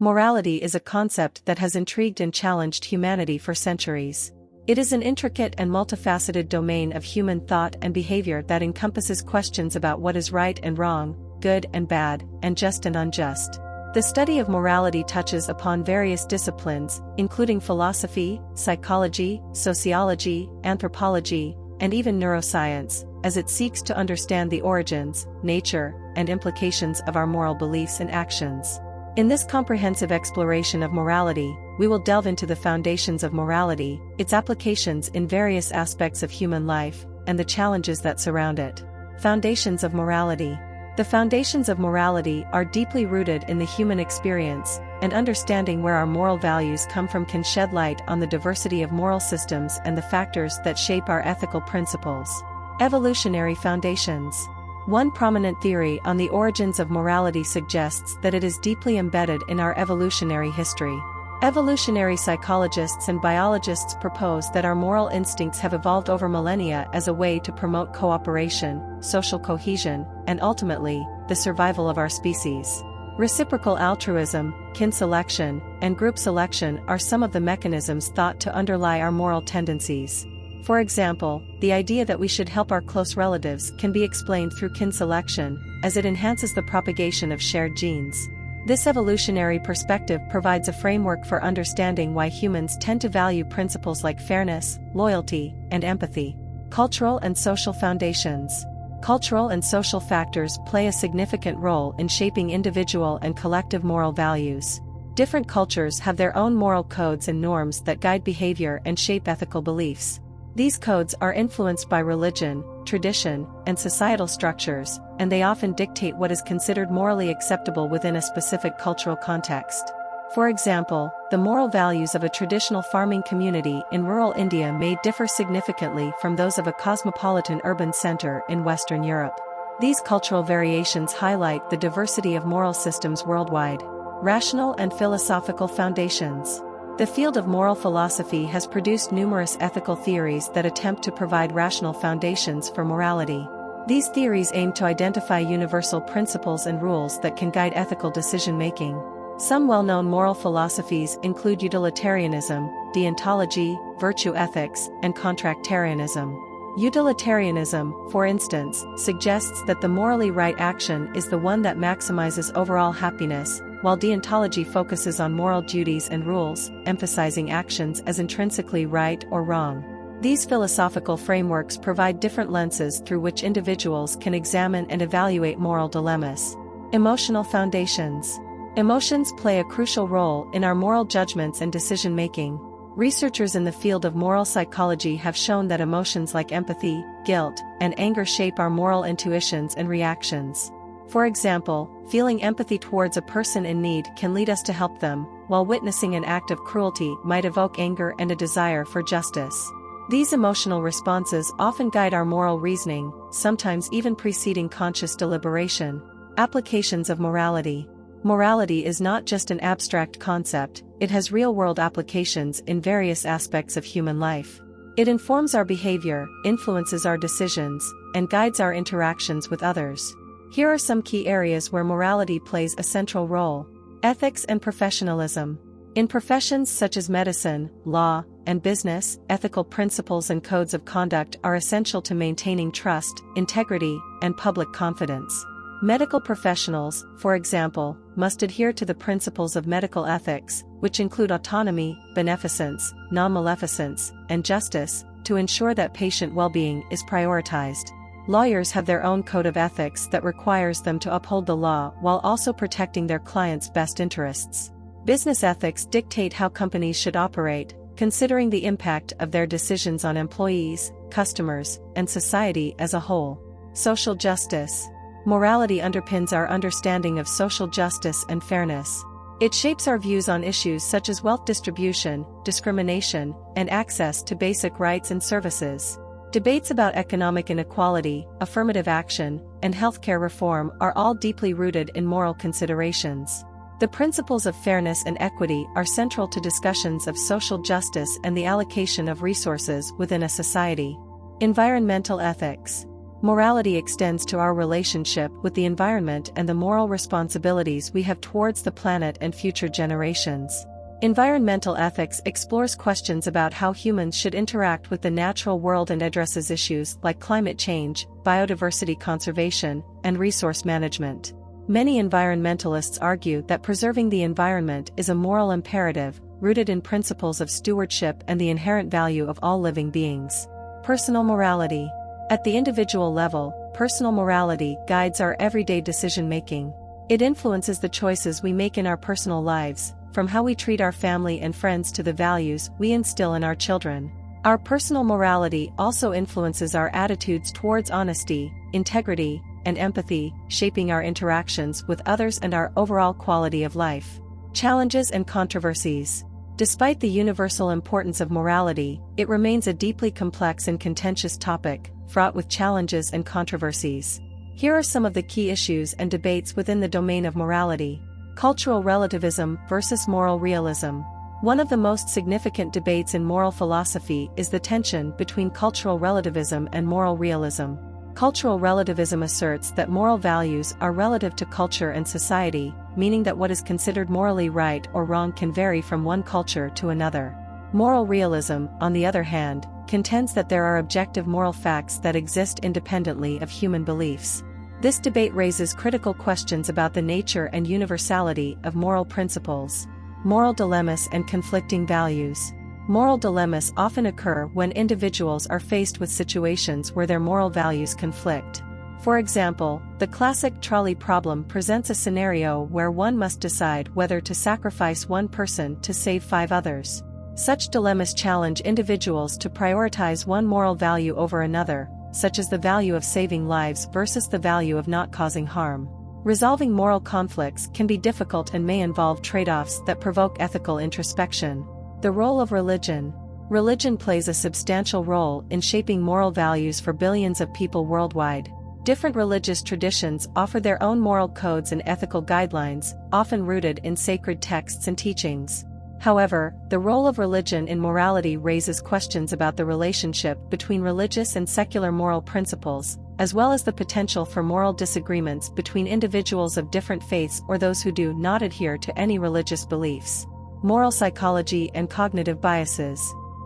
Morality is a concept that has intrigued and challenged humanity for centuries. It is an intricate and multifaceted domain of human thought and behavior that encompasses questions about what is right and wrong, good and bad, and just and unjust. The study of morality touches upon various disciplines, including philosophy, psychology, sociology, anthropology, and even neuroscience, as it seeks to understand the origins, nature, and implications of our moral beliefs and actions. In this comprehensive exploration of morality, we will delve into the foundations of morality, its applications in various aspects of human life, and the challenges that surround it. Foundations of morality. The foundations of morality are deeply rooted in the human experience, and understanding where our moral values come from can shed light on the diversity of moral systems and the factors that shape our ethical principles. Evolutionary foundations. One prominent theory on the origins of morality suggests that it is deeply embedded in our evolutionary history. Evolutionary psychologists and biologists propose that our moral instincts have evolved over millennia as a way to promote cooperation, social cohesion, and ultimately, the survival of our species. Reciprocal altruism, kin selection, and group selection are some of the mechanisms thought to underlie our moral tendencies. For example, the idea that we should help our close relatives can be explained through kin selection, as it enhances the propagation of shared genes. This evolutionary perspective provides a framework for understanding why humans tend to value principles like fairness, loyalty, and empathy. Cultural and social foundations. Cultural and social factors play a significant role in shaping individual and collective moral values. Different cultures have their own moral codes and norms that guide behavior and shape ethical beliefs. These codes are influenced by religion, tradition, and societal structures, and they often dictate what is considered morally acceptable within a specific cultural context. For example, the moral values of a traditional farming community in rural India may differ significantly from those of a cosmopolitan urban center in Western Europe. These cultural variations highlight the diversity of moral systems worldwide. Rational and philosophical foundations. The field of moral philosophy has produced numerous ethical theories that attempt to provide rational foundations for morality. These theories aim to identify universal principles and rules that can guide ethical decision-making. Some well-known moral philosophies include utilitarianism, deontology, virtue ethics, and contractarianism. Utilitarianism, for instance, suggests that the morally right action is the one that maximizes overall happiness, while deontology focuses on moral duties and rules, emphasizing actions as intrinsically right or wrong. These philosophical frameworks provide different lenses through which individuals can examine and evaluate moral dilemmas. Emotional foundations. Emotions play a crucial role in our moral judgments and decision-making. Researchers in the field of moral psychology have shown that emotions like empathy, guilt, and anger shape our moral intuitions and reactions. For example, feeling empathy towards a person in need can lead us to help them, while witnessing an act of cruelty might evoke anger and a desire for justice. These emotional responses often guide our moral reasoning, sometimes even preceding conscious deliberation. Applications of morality. Morality is not just an abstract concept, it has real-world applications in various aspects of human life. It informs our behavior, influences our decisions, and guides our interactions with others. Here are some key areas where morality plays a central role. Ethics and professionalism. In professions such as medicine, law, and business, ethical principles and codes of conduct are essential to maintaining trust, integrity, and public confidence. Medical professionals, for example, must adhere to the principles of medical ethics, which include autonomy, beneficence, non-maleficence, and justice, to ensure that patient well-being is prioritized. Lawyers have their own code of ethics that requires them to uphold the law while also protecting their clients' best interests. Business ethics dictate how companies should operate, considering the impact of their decisions on employees, customers, and society as a whole. Social justice. Morality underpins our understanding of social justice and fairness. It shapes our views on issues such as wealth distribution, discrimination, and access to basic rights and services. Debates about economic inequality, affirmative action, and healthcare reform are all deeply rooted in moral considerations. The principles of fairness and equity are central to discussions of social justice and the allocation of resources within a society. Environmental ethics. Morality extends to our relationship with the environment and the moral responsibilities we have towards the planet and future generations. Environmental ethics explores questions about how humans should interact with the natural world and addresses issues like climate change, biodiversity conservation, and resource management. Many environmentalists argue that preserving the environment is a moral imperative, rooted in principles of stewardship and the inherent value of all living beings. Personal morality. At the individual level, personal morality guides our everyday decision-making. It influences the choices we make in our personal lives, from how we treat our family and friends to the values we instill in our children. Our personal morality also influences our attitudes towards honesty, integrity, and empathy, shaping our interactions with others and our overall quality of life. Challenges and controversies. Despite the universal importance of morality, it remains a deeply complex and contentious topic, fraught with challenges and controversies. Here are some of the key issues and debates within the domain of morality. Cultural relativism versus moral realism. One of the most significant debates in moral philosophy is the tension between cultural relativism and moral realism. Cultural relativism asserts that moral values are relative to culture and society, meaning that what is considered morally right or wrong can vary from one culture to another. Moral realism, on the other hand, contends that there are objective moral facts that exist independently of human beliefs. This debate raises critical questions about the nature and universality of moral principles. Moral dilemmas and conflicting values. Moral dilemmas often occur when individuals are faced with situations where their moral values conflict. For example, the classic trolley problem presents a scenario where one must decide whether to sacrifice one person to save 5 others. Such dilemmas challenge individuals to prioritize one moral value over another, such as the value of saving lives versus the value of not causing harm. Resolving moral conflicts can be difficult and may involve trade-offs that provoke ethical introspection. The role of religion. Religion plays a substantial role in shaping moral values for billions of people worldwide. Different religious traditions offer their own moral codes and ethical guidelines, often rooted in sacred texts and teachings. However, the role of religion in morality raises questions about the relationship between religious and secular moral principles, as well as the potential for moral disagreements between individuals of different faiths or those who do not adhere to any religious beliefs. Moral psychology and cognitive biases.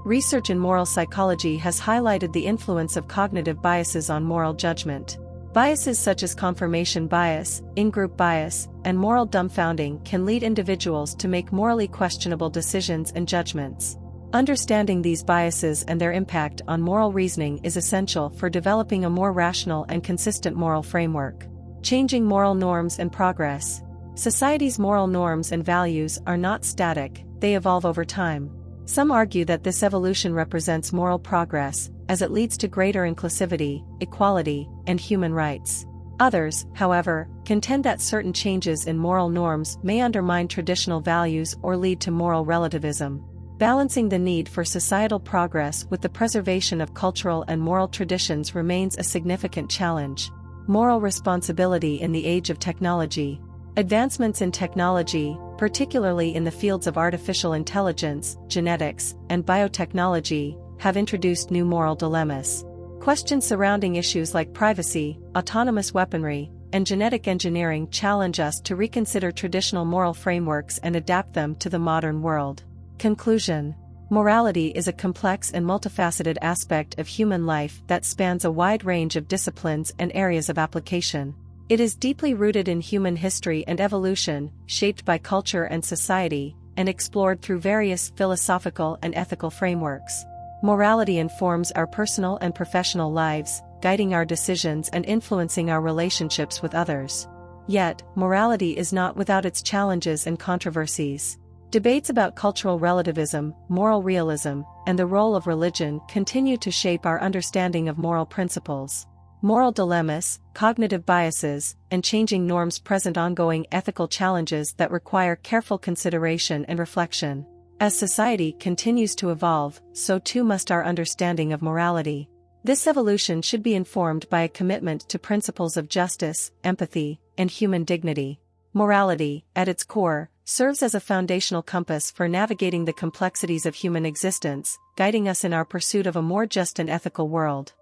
Research in moral psychology has highlighted the influence of cognitive biases on moral judgment. Biases such as confirmation bias, in-group bias, and moral dumbfounding can lead individuals to make morally questionable decisions and judgments. Understanding these biases and their impact on moral reasoning is essential for developing a more rational and consistent moral framework. Changing moral norms and progress. Society's moral norms and values are not static, they evolve over time. Some argue that this evolution represents moral progress, as it leads to greater inclusivity, equality, and human rights. Others, however, contend that certain changes in moral norms may undermine traditional values or lead to moral relativism. Balancing the need for societal progress with the preservation of cultural and moral traditions remains a significant challenge. Moral responsibility in the age of technology. Advancements in technology, particularly in the fields of artificial intelligence, genetics, and biotechnology, have introduced new moral dilemmas. Questions surrounding issues like privacy, autonomous weaponry, and genetic engineering challenge us to reconsider traditional moral frameworks and adapt them to the modern world. Conclusion. Morality is a complex and multifaceted aspect of human life that spans a wide range of disciplines and areas of application. It is deeply rooted in human history and evolution, shaped by culture and society, and explored through various philosophical and ethical frameworks. Morality informs our personal and professional lives, guiding our decisions and influencing our relationships with others. Yet, morality is not without its challenges and controversies. Debates about cultural relativism, moral realism, and the role of religion continue to shape our understanding of moral principles. Moral dilemmas, cognitive biases, and changing norms present ongoing ethical challenges that require careful consideration and reflection. As society continues to evolve, so too must our understanding of morality. This evolution should be informed by a commitment to principles of justice, empathy, and human dignity. Morality, at its core, serves as a foundational compass for navigating the complexities of human existence, guiding us in our pursuit of a more just and ethical world.